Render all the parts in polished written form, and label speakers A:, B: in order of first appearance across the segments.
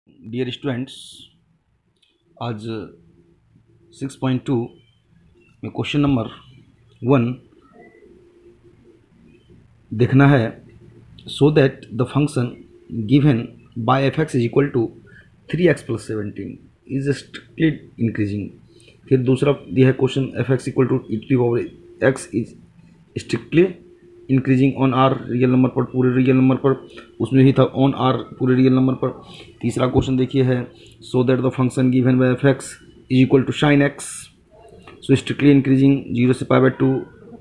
A: Dear students, आज 6.2 में question number 1 देखना है। So that the function given by f x is equal to 3x plus 17 is strictly increasing. फिर दूसरा दिया है question f x equal to E to power x is strictly increasing on R real number पर, पूरे real number पर, उसमें ही था ऑन आर पूरे रियल नंबर पर। तीसरा क्वेश्चन देखिए है so that the function given by f x is equal to sine x so strictly increasing 0 से π/2,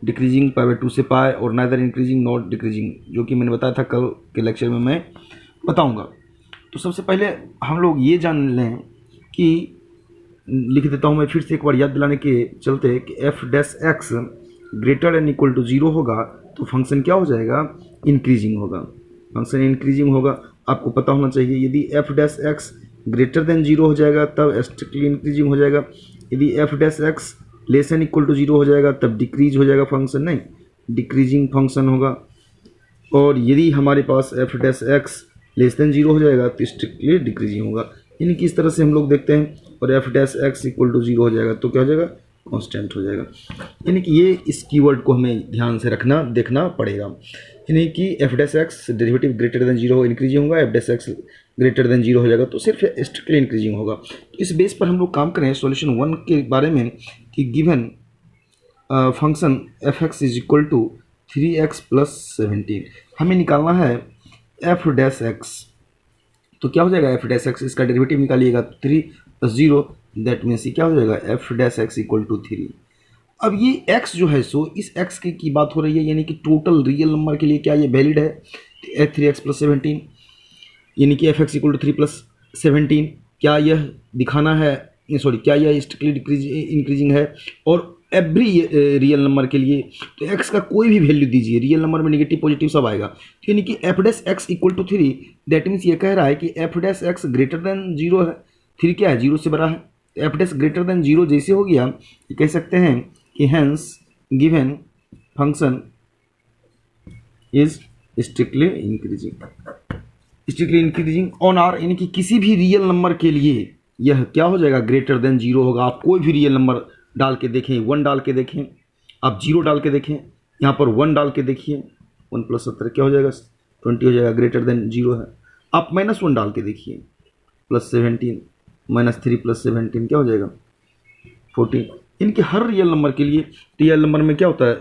A: डिक्रीजिंग π/2 से π, और नाइदर इंक्रीजिंग नॉट डिक्रीजिंग, जो कि मैंने बताया था कल के लेक्चर में मैं बताऊंगा। तो सबसे पहले हम लोग ये जान लें कि लिख देता हूँ मैं फिर से एक बार याद दिलाने के चलते कि F dash x greater and equal to 0 होगा तो फंक्शन क्या हो जाएगा, इंक्रीजिंग होगा। फंक्शन इंक्रीजिंग होगा, आपको पता होना चाहिए। यदि f dash x greater than 0 हो जाएगा तब स्ट्रिक्टली इंक्रीजिंग हो जाएगा। यदि f dash x less and equal to 0 हो जाएगा तब डिक्रीज हो जाएगा फंक्शन, नहीं डिक्रीजिंग फंक्शन होगा। और यदि हमारे पास F dash x less than 0 हो जाएगा तो स्ट्रिक्टली डिक्रीजिंग होगा। यानी कि इस तरह से हम लोग देखते हैं। और f dash x equal to 0 हो जाएगा तो क्या हो जाएगा, कांस्टेंट हो जाएगा। यानी कि ये इस कीवर्ड को हमें ध्यान से रखना देखना पड़ेगा। यानी कि F dash X derivative greater than 0 increasing होगा, F dash x greater than 0 हो जाएगा तो सिर्फ स्ट्रिक्टली इंक्रीजिंग होगा। तो इस बेस पर हम लोग काम करें सॉल्यूशन 1 के बारे में कि given function F x is equal to 3x plus 17 हमें निकालना है एफ डैश एक्स। तो क्या हो जाएगा एफ डैश एक्स, इसका डेरिवेटिव निकालिएगा 3 प्लस 0, दैट मीन्स क्या हो जाएगा f dash x equal to 3। अब ये x जो है सो इस x की बात हो रही है, यानी कि टोटल रियल नंबर के लिए क्या ये वैलिड है, 3x प्लस 17 यानी कि f x equal to 3 plus 17, क्या यह दिखाना है, सॉरी क्या यह स्ट्रिक्टली इंक्रीजिंग है। और एवरी रियल नंबर के लिए तो x का कोई भी वैल्यू दीजिए, रियल नंबर में नेगेटिव पॉजिटिव सब आएगा। तो यानी कि F dash x equal to 3, that means ये कह रहा है कि F dash x greater than 0 है, 3 क्या है 0 से बड़ा है। एफ डैश ग्रेटर देन 0 जैसे हो गया ये कह सकते हैं कि hence given function is strictly increasing on R, यानी कि किसी भी रियल नंबर के लिए यह क्या हो जाएगा, ग्रेटर देन 0 होगा। आप कोई भी रियल नंबर डाल के देखें, 1 डाल के देखें, आप 0 डाल के देखें, यहाँ पर 1 डाल के देखिए, 1 प्लस 17 क्या हो जाएगा 20 हो जाएगा, ग्रेटर देन 0 है। आप -1 डाल के देखिए, प्लस 17 -3 प्लस 17 क्या हो जाएगा 14। इनके हर रियल नंबर के लिए रियल नंबर में क्या होता है,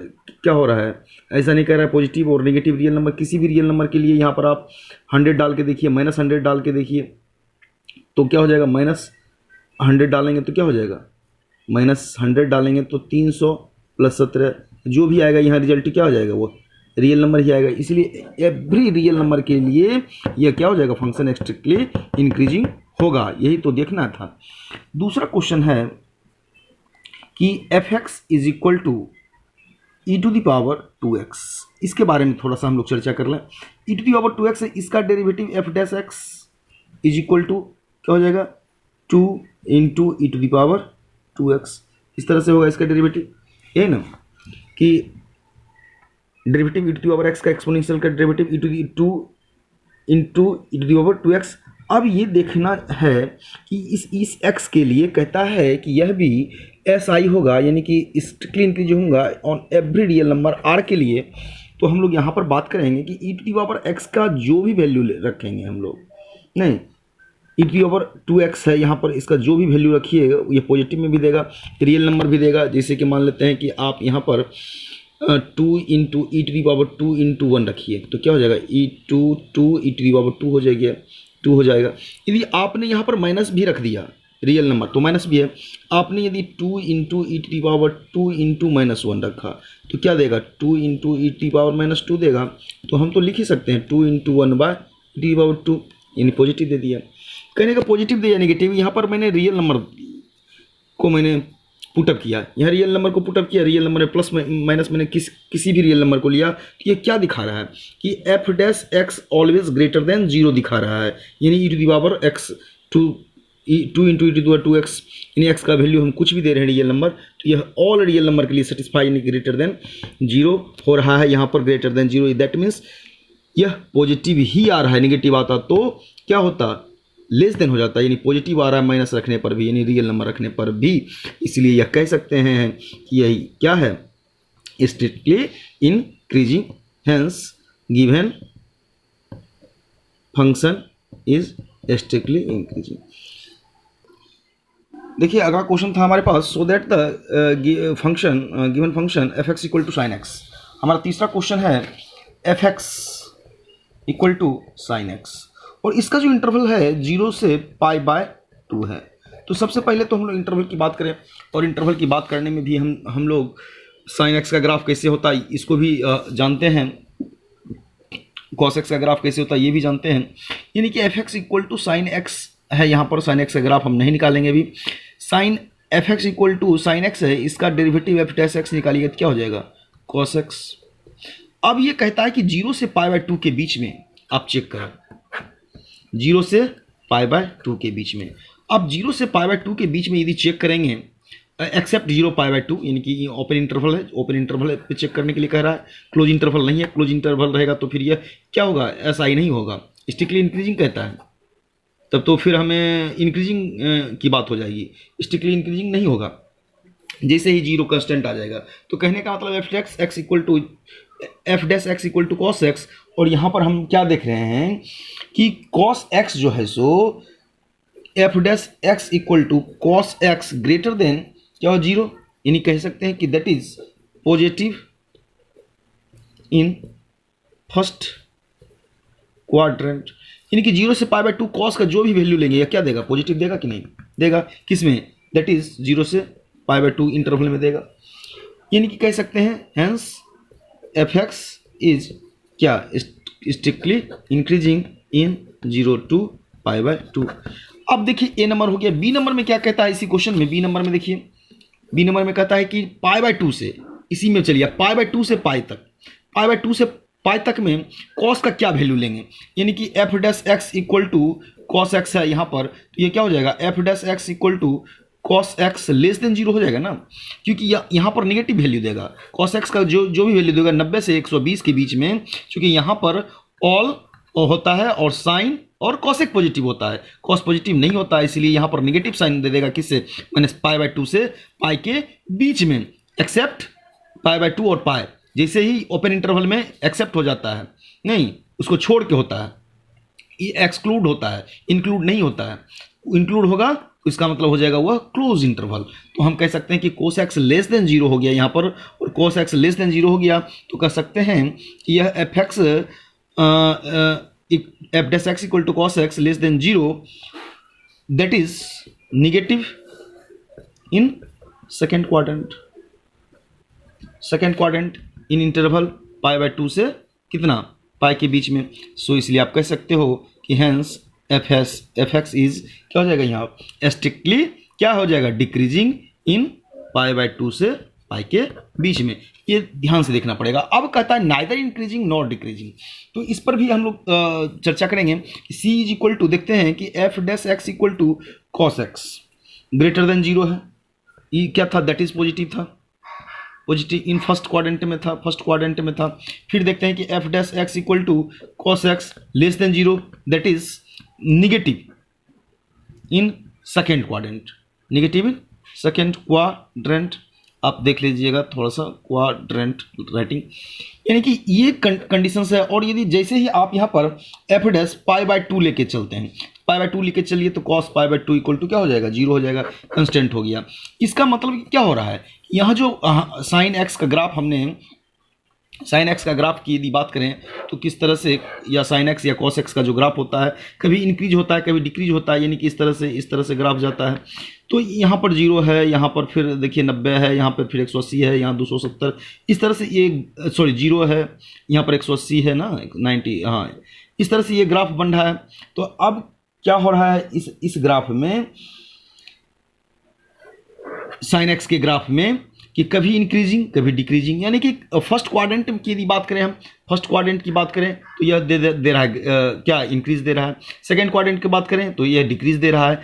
A: क्या हो रहा है, ऐसा नहीं कह रहा है पॉजिटिव और नेगेटिव रियल नंबर, किसी भी रियल नंबर के लिए यहाँ पर आप 100 डाल के देखिए, -100 डाल के देखिए तो क्या हो जाएगा, -100 डालेंगे तो क्या हो जाएगा, -100 डालेंगे तो 300 प्लस 17 जो भी आएगा यहाँ रिजल्ट क्या हो जाएगा, वो रियल नंबर ही आएगा। इसलिए एवरी रियल नंबर के लिए यह क्या हो जाएगा, फंक्शन स्ट्रिक्टली इंक्रीजिंग होगा। यही तो देखना था। दूसरा क्वेश्चन है कि f x is equal to E to the power 2x, इसके बारे में थोड़ा सा हम लोग चर्चा कर लें। ई टू द पावर 2x है, इसका derivative f dash x is equal to क्या हो जाएगा 2 into E to the power 2x, इस तरह से होगा इसका डेरिवेटिव। ये ना कि derivative e to the power x का एक्सपोनेंशियल का derivative e to the 2 into E to the power 2x। अब ये देखना है कि इस x के लिए कहता है कि यह भी SI होगा, यानी कि स्ट्रिक्टली इंक्रीज होगा on every real number r के लिए। तो हम लोग यहाँ पर बात करेंगे कि ई टू द पावर x का जो भी वैल्यू रखेंगे हम लोग, नहीं ई टू द पावर 2x है, यहाँ पर इसका जो भी वैल्यू रखिएगा ये पॉजिटिव में भी देगा, रियल नंबर भी देगा। जैसे कि मान लेते हैं कि आप यहाँ पर 2 into E to the power 2 into 1 रखिए तो क्या हो जाएगा E to E to the power 2 हो जाएगी, 2 हो जाएगा। यदि आपने यहाँ पर माइनस भी रख दिया रियल नंबर तो माइनस भी है, आपने यदि 2 into E to the power 2 into -1 रखा तो क्या देगा 2 into E to the power -2 देगा। तो हम तो लिख ही सकते हैं 2 into 1 by e to the power 2, यानी पॉजिटिव दे दिया। कहने का पॉजिटिव दिया नेगेटिव, यहाँ पर मैंने रियल नंबर को मैंने पुटअप किया, यहाँ रियल नंबर को पुटअप किया, रियल नंबर में प्लस माइनस मैंने किसी भी रियल नंबर को लिया तो ये क्या दिखा रहा है कि F dash X always greater than 0 दिखा रहा है, यानी E to the power X 2 into E to the power 2x, यानी एक्स का वैल्यू हम कुछ भी दे रहे हैं रियल नंबर तो यह ऑल रियल नंबर के लिए सेटिस्फाई यानी ग्रेटर देन 0 हो रहा है। यहाँ पर ग्रेटर देन 0 दैट मीन्स यह पॉजिटिव ही आ रहा है, नेगेटिव आता तो क्या होता लेस देन हो जाता है, यानी पॉजिटिव आ रहा है माइनस रखने पर भी, यानी रियल नंबर रखने पर भी। इसलिए यह कह सकते हैं कि यही क्या है, strictly increasing, hence given function is strictly increasing. देखिए अगला क्वेश्चन था हमारे पास, so that the function given function F x equal to sine X. हमारा तीसरा क्वेश्चन है F x equal to sine X, और इसका जो इंटरवल है 0 से π/2 है। तो सबसे पहले तो हम लोग इंटरवल की बात करें, और इंटरवल की बात करने में भी हम लोग साइन एक्स का ग्राफ कैसे होता है इसको भी जानते हैं, कॉस एक्स का ग्राफ कैसे होता है ये भी जानते हैं। यानी कि f x equal to sine x है, यहाँ पर साइन एक्स का ग्राफ हम नहीं निकालेंगे अभी। Sine f x equal to sine x है, इसका डेरिवेटिव एफ डैश एक्स निकालिएगा तो क्या हो जाएगा, कॉस एक्स। अब ये कहता है कि 0 से π/2 के बीच में आप चेक करें, 0 से π/2 के बीच में। अब 0 से π/2 के बीच में यदि चेक करेंगे, एक्सेप्ट 0 π/2, यानी कि ओपन इंटरवल है, ओपन इंटरवल पे चेक करने के लिए कह रहा है, क्लोज इंटरवल नहीं है। क्लोज इंटरवल रहेगा तो फिर यह क्या होगा, ऐसा ही नहीं होगा, स्ट्रिक्टली इंक्रीजिंग कहता है, तब तो फिर हमें इंक्रीजिंग की बात हो जाएगी, स्ट्रिक्टली इंक्रीजिंग नहीं होगा। जैसे ही 0 कांस्टेंट आ जाएगा, तो कहने का मतलब f dash x equal to f dash x equal to cos x. और यहाँ पर हम क्या देख रहे हैं कि कॉस एक्स जो है so F dash x equal to cos x greater than क्या हो, 0, यानी कह सकते हैं कि that is positive in first quadrant. यानी कि 0 से π/2 कॉस का जो भी वैल्यू लेंगे यह क्या देगा, पॉजिटिव देगा कि नहीं देगा, किस में, दैट इज 0 से π/2 इंटरवल में देगा। यानी कि कह सकते हैं हेंस एफ एक्स इज क्या, स्ट्रिक्टली इंक्रीजिंग इन 0 to π/2। अब देखिए ए नंबर हो गया। बी नंबर में क्या कहता है इसी क्वेश्चन में, बी नंबर में देखिए, बी नंबर में कहता है कि π/2 से, इसी में चलिए π/2 से π तक, π/2 से π तक में कॉस का क्या वैल्यू लेंगे, यानी कि F dash x equal to cos x है यहाँ पर, तो ये क्या हो जाएगा, f dash x equal to cos x less than 0 हो जाएगा ना, क्योंकि यहाँ पर नेगेटिव वैल्यू देगा। कॉस एक्स का जो भी वैल्यू देगा 90 से 120 के बीच में, क्योंकि यहाँ पर ऑल होता है और साइन और कॉसेक पॉजिटिव होता है, कॉस पॉजिटिव नहीं होता है, इसलिए यहाँ पर नेगेटिव साइन दे देगा, किससे, -π/2 से π के बीच में, एक्सेप्ट π/2 और π। जैसे ही ओपन इंटरवल में एक्सेप्ट हो जाता है, नहीं उसको छोड़ के होता है, ये एक्सक्लूड होता है, इंक्लूड नहीं होता है। इंक्लूड होगा तो इसका मतलब हो जाएगा वह क्लोज इंटरवल। तो हम कह सकते हैं कि कोस एक्स लेस देन 0 हो गया यहाँ पर, और कोस एक्स लेस देन 0 हो गया, तो कह सकते हैं कि यह F X F dash x equal to cos x less than 0, that is negative in second quadrant, second quadrant in interval π/2 से कितना, π के बीच में। सो इसलिए आप कह सकते हो कि हेंस एफ एक्स इज क्या हो जाएगा, यहाँ स्ट्रिक्टली क्या हो जाएगा, डिक्रीजिंग इन π/2 से π के बीच में। ये ध्यान से देखना पड़ेगा। अब कहता है नाइदर इंक्रीजिंग नॉट डिक्रीजिंग, तो इस पर भी हम लोग चर्चा करेंगे। सी इज इक्वल टू, देखते हैं कि F dash x equal to cos x greater than 0 है, ये क्या था, दैट इज पॉजिटिव था, पॉजिटिव इन फर्स्ट क्वाड्रेंट में था, फर्स्ट क्वाड्रेंट में था। फिर देखते हैं कि F dash x equal to cos x less than 0, that is negative in second quadrant, negative in second quadrant. आप देख लीजिएगा थोड़ा सा क्वाड्रेंट राइटिंग, यानी कि ये कंडीशंस है। और यदि जैसे ही आप यहाँ पर एफ डैश π/2 लेके चलते हैं, π/2 लेके चलिए तो cos π/2 इक्वल टू क्या हो जाएगा, 0 हो जाएगा, कंस्टेंट हो गया। इसका मतलब क्या हो रहा है, यहाँ जो साइन एक्स का ग्राफ हमने, साइन एक्स का ग्राफ की यदि बात करें तो किस तरह से, या साइन एक्स या कॉस एक्स का जो ग्राफ होता है कभी इंक्रीज होता है कभी डिक्रीज होता है, यानी कि इस तरह से ग्राफ जाता है। तो यहाँ पर 0 है, यहाँ पर फिर देखिए 90 है, यहाँ पर फिर 180 है, यहाँ 270, इस तरह से ये 0 है, यहाँ पर 180 है ना, 90, हाँ, इस तरह से ये ग्राफ बन रहा है। तो अब क्या हो रहा है इस ग्राफ में, साइन एक्स के ग्राफ में, कि कभी इंक्रीजिंग कभी डिक्रीजिंग, यानी कि फर्स्ट क्वाड्रेंट की यदि बात करें, हम फर्स्ट क्वाड्रेंट की बात करें तो यह दे रहा है क्या, इंक्रीज दे रहा है। सेकेंड क्वाड्रेंट की बात करें तो यह डिक्रीज दे रहा है।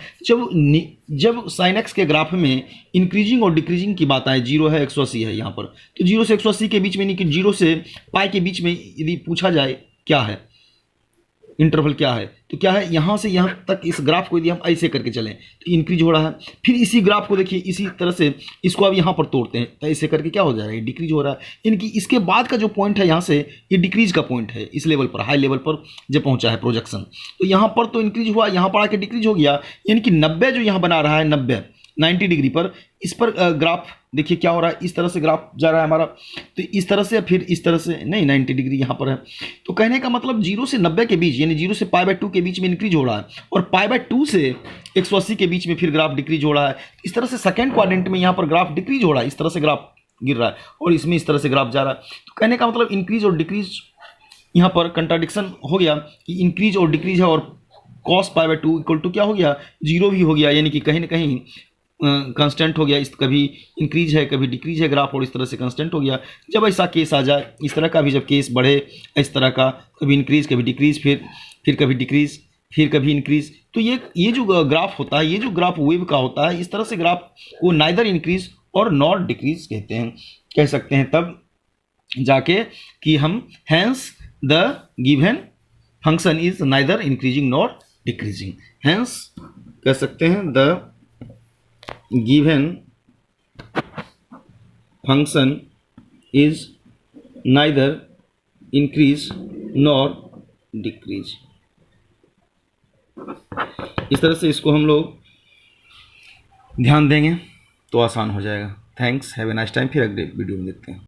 A: जब साइन एक्स के ग्राफ में इंक्रीजिंग और डिक्रीजिंग की बात आए, 0 है 180 है यहाँ पर, तो 0 से 180 के बीच में, यानी कि 0 से π के बीच में यदि पूछा जाए क्या है, इंटरवल क्या है, तो क्या है यहाँ से यहाँ तक इस ग्राफ को यदि हम ऐसे करके चलें तो इंक्रीज हो रहा है। फिर इसी ग्राफ को देखिए इसी तरह से इसको अब यहाँ पर तोड़ते हैं तो ऐसे करके क्या हो जा रहा है, ये डिक्रीज हो रहा है। यानी कि इसके बाद का जो पॉइंट है यहाँ से ये डिक्रीज का पॉइंट है, इस लेवल पर, हाई लेवल पर जब पहुँचा है प्रोजेक्शन, तो यहाँ पर तो इंक्रीज हुआ, यहाँ पर आके डिक्रीज हो गया। यानी कि 90 जो यहाँ बना रहा है, 90 डिग्री पर, इस पर ग्राफ देखिए क्या हो रहा है, इस तरह से ग्राफ जा रहा है हमारा, तो इस तरह से, फिर इस तरह से, नहीं 90 डिग्री यहाँ पर है। तो कहने का मतलब 0 से 90 के बीच, यानी 0 से π/2 के बीच में इंक्रीज हो रहा है, और π/2 से 180 के बीच में फिर ग्राफ डिक्रीज हो रहा है। इस तरह से सेकेंड क्वाड्रेंट में यहाँ पर ग्राफ डिक्रीज हो रहा है, इस तरह से ग्राफ गिर रहा है, और इसमें इस तरह से ग्राफ जा रहा है। तो कहने का मतलब इंक्रीज और डिक्रीज, यहाँ पर कंट्राडिक्शन हो गया कि इंक्रीज और डिक्रीज है, और cos π/2 इक्वल टू क्या हो गया, 0 भी हो गया। यानी कि कहीं ना कहीं कांस्टेंट हो गया, इस कभी इंक्रीज है कभी डिक्रीज है ग्राफ, और इस तरह से कांस्टेंट हो गया। जब ऐसा केस आ जाए, इस तरह का भी जब केस बढ़े, इस तरह का कभी इंक्रीज कभी डिक्रीज, फिर कभी डिक्रीज फिर कभी इंक्रीज, तो ये जो ग्राफ होता है, ये जो ग्राफ वेव का होता है, इस तरह से ग्राफ को नाइदर इंक्रीज और नॉट डिक्रीज कहते हैं, कह सकते हैं। तब जाके कि हम hence the given function is neither increasing not decreasing, hence कह सकते हैं the given function is neither increase nor decrease। इस तरह से इसको हम लोग ध्यान देंगे तो आसान हो जाएगा। Thanks, have a nice time. फिर अगले वीडियो में देखते हैं।